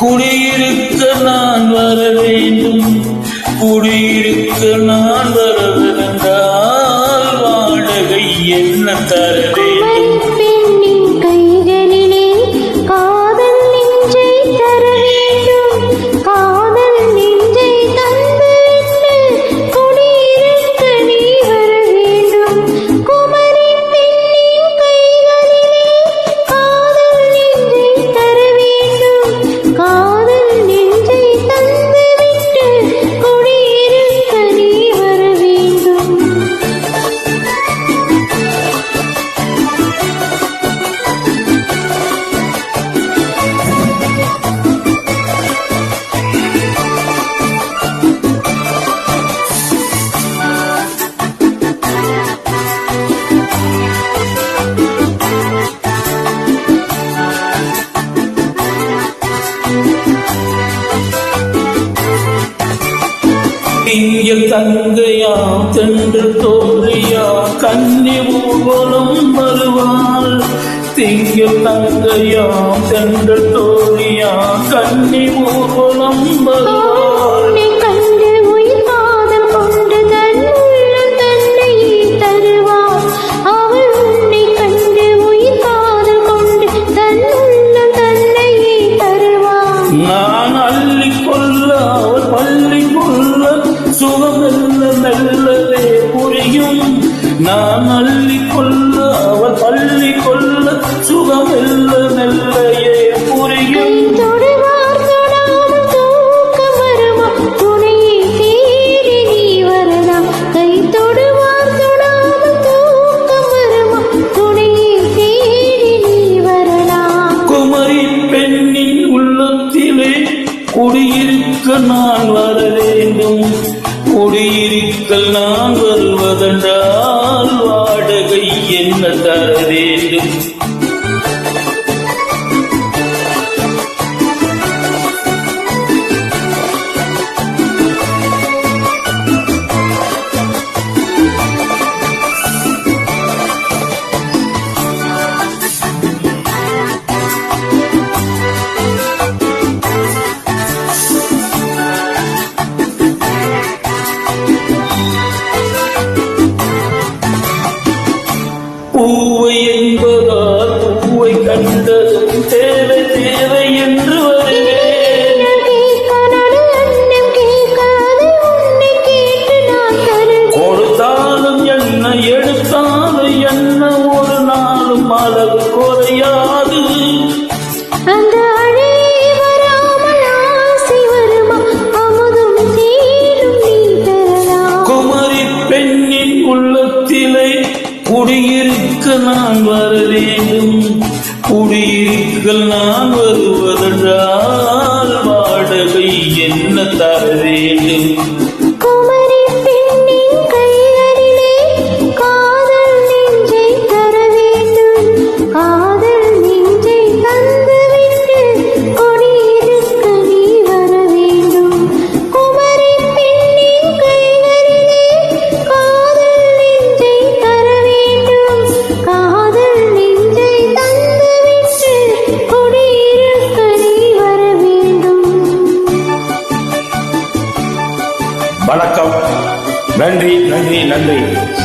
குடியிருக்க நான் வர வேண்டும், குடியிருக்க நான் வரவென்றால் வாடகை என்ன தர வேண்டும்? திங்கள் தங்கையா தென்று தோழியா கன்னி ஊர்வலம் வருவாள். திங்கள் தங்கையா தென்று தோழியா கன்னி ஊர்வலம் வருவாள். நான் அள்ளிக்கொள்ள அவள் பள்ளிக்கொள்ள சுகம் மெல்ல மெல்லவே புரியும். நான் அள்ளிக்கொள்ள அவள் பள்ளிக்கொள்ள சுகம் மெல்ல மெல்லையே புரியும். குமரி பெண்ணின் உள்ளத்திலே குடியிருக்க நான் வர வேண்டும், குடியிருக்கல் நான் வருவதென்றால் வாடகை என்ன தர வேண்டும்? பூவை என்பதால் பூவை கண்டதும் தேவை தேவை என்று வருவேன். கொடுத்தாலும் என்ன எடுத்தாலும் என்ன ஒரு நாளும் அளவு குறையாது. குமரி பெண்ணின் உள்ளத்திலே குடியிருக்க நான் வர வேண்டும், குடியிருக்கல் நான் வருவதென்றால் வாடகை என்ன தர வேண்டும்? குமரி பெண்ணின் கைகளிலே காதல் நெஞ்சை தர வேண்டும், காதல் நெஞ்சை தந்துவிட்டு குடியிருக்க நீ வர வேண்டும். குமரி பெண்ணின் கைகளிலே காதல் நெஞ்சை தர வேண்டும், காதல் நெஞ்சை தந்துவிட்டு குடியிருக்க நீ வர வேண்டும். வணக்கம். நன்றி நன்றி நன்றி.